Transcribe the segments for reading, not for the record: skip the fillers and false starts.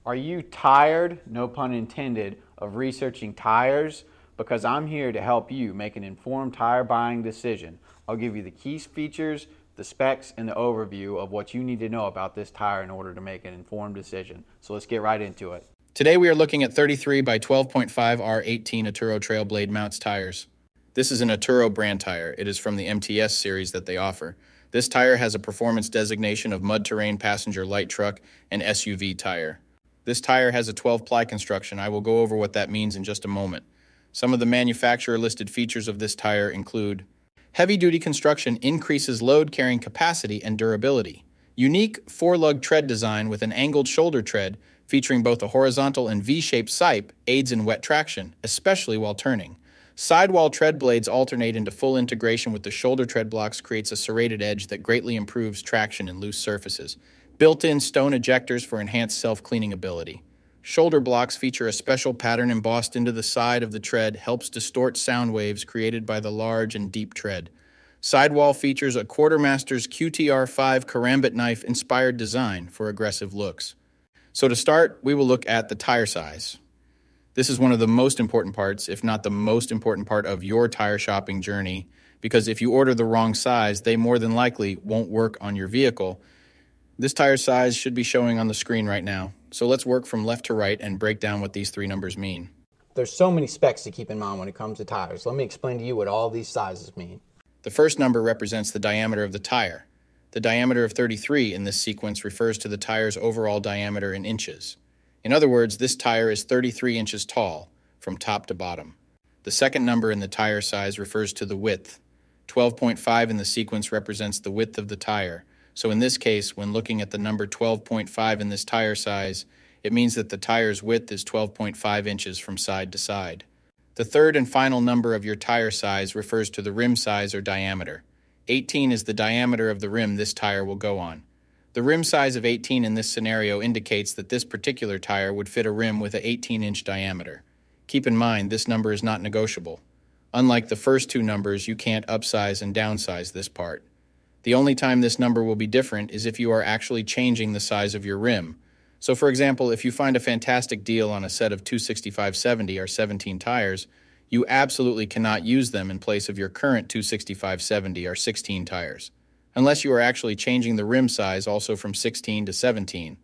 Are you tired, no pun intended, of researching tires? Because I'm here to help you make an informed tire buying decision. I'll give you the key features, the specs, and the overview of what you need to know about this tire in order to make an informed decision. So let's get right into it. Today we are looking at 33 by 12.50r18 Atturo Trail Blade Mts tires. This is an Atturo brand tire. It is from the MTS series that they offer. This tire has a performance designation of mud terrain passenger light truck and SUV tire. This tire has a 12-ply construction. I will go over what that means in just a moment. Some of the manufacturer-listed features of this tire include heavy-duty construction increases load carrying capacity and durability. Unique four-lug tread design with an angled shoulder tread featuring both a horizontal and V-shaped sipe aids in wet traction, especially while turning. Sidewall tread blades alternate into full integration with the shoulder tread blocks creates a serrated edge that greatly improves traction in loose surfaces. Built-in stone ejectors for enhanced self-cleaning ability. Shoulder blocks feature a special pattern embossed into the side of the tread, helps distort sound waves created by the large and deep tread. Sidewall features a Quartermaster's QTR5 karambit knife-inspired design for aggressive looks. So to start, we will look at the tire size. This is one of the most important parts, if not the most important part of your tire shopping journey, because if you order the wrong size, they more than likely won't work on your vehicle. This tire size should be showing on the screen right now. So let's work from left to right and break down what these three numbers mean. There's so many specs to keep in mind when it comes to tires. Let me explain to you what all these sizes mean. The first number represents the diameter of the tire. The diameter of 33 in this sequence refers to the tire's overall diameter in inches. In other words, this tire is 33 inches tall, from top to bottom. The second number in the tire size refers to the width. 12.5 in the sequence represents the width of the tire. So in this case, when looking at the number 12.5 in this tire size, it means that the tire's width is 12.5 inches from side to side. The third and final number of your tire size refers to the rim size or diameter. 18 is the diameter of the rim this tire will go on. The rim size of 18 in this scenario indicates that this particular tire would fit a rim with an 18-inch diameter. Keep in mind, this number is not negotiable. Unlike the first two numbers, you can't upsize and downsize this part. The only time this number will be different is if you are actually changing the size of your rim. So for example, if you find a fantastic deal on a set of 265/70 or 17 tires, you absolutely cannot use them in place of your current 265/70 or 16 tires, unless you are actually changing the rim size also from 16 to 17.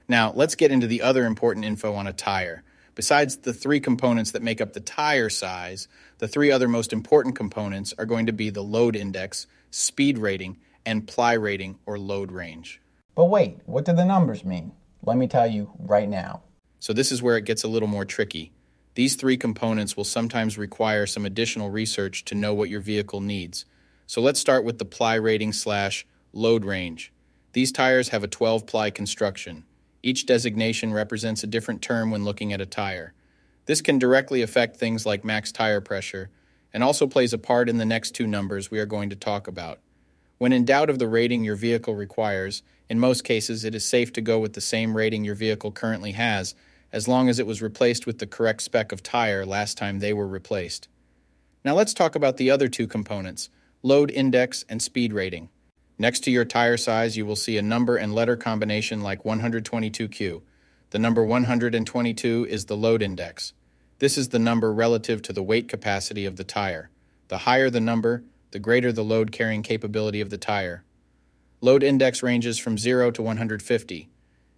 Now, let's get into the other important info on a tire. Besides the three components that make up the tire size, the three other most important components are going to be the load index, speed rating, and ply rating or load range. But wait, what do the numbers mean? Let me tell you right now. So this is where it gets a little more tricky. These three components will sometimes require some additional research to know what your vehicle needs. So let's start with the ply rating / load range. These tires have a 12-ply construction. Each designation represents a different term when looking at a tire. This can directly affect things like max tire pressure and also plays a part in the next two numbers we are going to talk about. When in doubt of the rating your vehicle requires, in most cases it is safe to go with the same rating your vehicle currently has, as long as it was replaced with the correct spec of tire last time they were replaced. Now let's talk about the other two components, load index and speed rating. Next to your tire size, you will see a number and letter combination like 122Q. The number 122 is the load index. This is the number relative to the weight capacity of the tire. The higher the number, the greater the load carrying capability of the tire. Load index ranges from 0 to 150.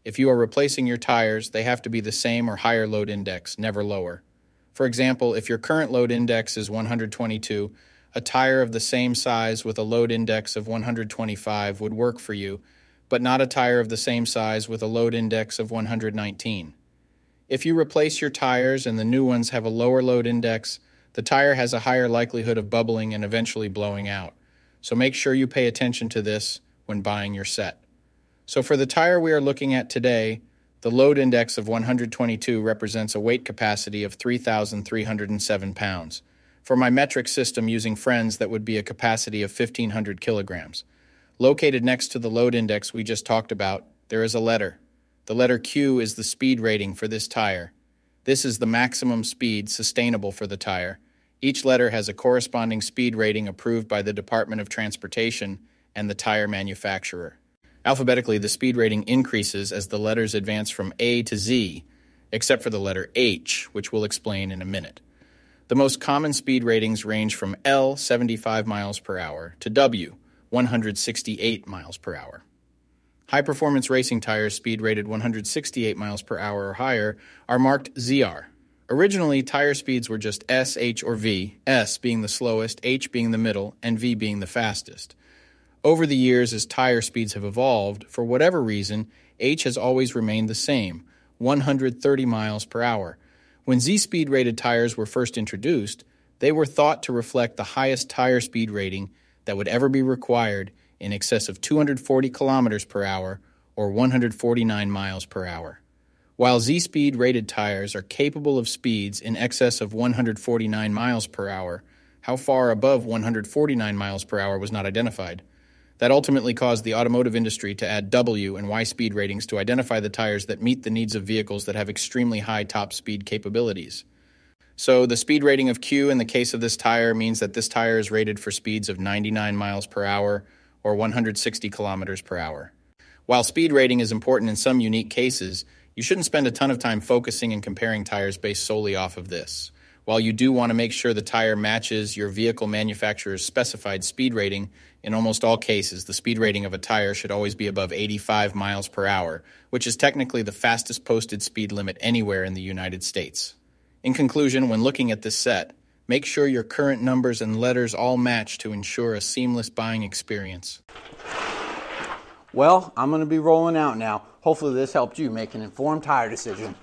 If you are replacing your tires, they have to be the same or higher load index, never lower. For example, if your current load index is 122, a tire of the same size with a load index of 125 would work for you, but not a tire of the same size with a load index of 119. If you replace your tires and the new ones have a lower load index, the tire has a higher likelihood of bubbling and eventually blowing out. So make sure you pay attention to this when buying your set. So for the tire we are looking at today, the load index of 122 represents a weight capacity of 3,307 pounds. For my metric system using Friends, that would be a capacity of 1,500 kilograms. Located next to the load index we just talked about, there is a letter. The letter Q is the speed rating for this tire. This is the maximum speed sustainable for the tire. Each letter has a corresponding speed rating approved by the Department of Transportation and the tire manufacturer. Alphabetically, the speed rating increases as the letters advance from A to Z, except for the letter H, which we'll explain in a minute. The most common speed ratings range from L, 75 miles per hour, to W, 168 miles per hour. High-performance racing tires speed rated 168 miles per hour or higher are marked ZR. Originally, tire speeds were just S, H, or V, S being the slowest, H being the middle, and V being the fastest. Over the years, as tire speeds have evolved, for whatever reason, H has always remained the same, 130 miles per hour. When Z-speed rated tires were first introduced, they were thought to reflect the highest tire speed rating that would ever be required, in excess of 240 kilometers per hour or 149 miles per hour. While Z-speed rated tires are capable of speeds in excess of 149 miles per hour, how far above 149 miles per hour was not identified. That ultimately caused the automotive industry to add W and Y speed ratings to identify the tires that meet the needs of vehicles that have extremely high top speed capabilities. So the speed rating of Q in the case of this tire means that this tire is rated for speeds of 99 miles per hour or 160 kilometers per hour. While speed rating is important in some unique cases, you shouldn't spend a ton of time focusing and comparing tires based solely off of this. While you do want to make sure the tire matches your vehicle manufacturer's specified speed rating, in almost all cases, the speed rating of a tire should always be above 85 miles per hour, which is technically the fastest posted speed limit anywhere in the United States. In conclusion, when looking at this set, make sure your current numbers and letters all match to ensure a seamless buying experience. Well, I'm going to be rolling out now. Hopefully this helped you make an informed tire decision.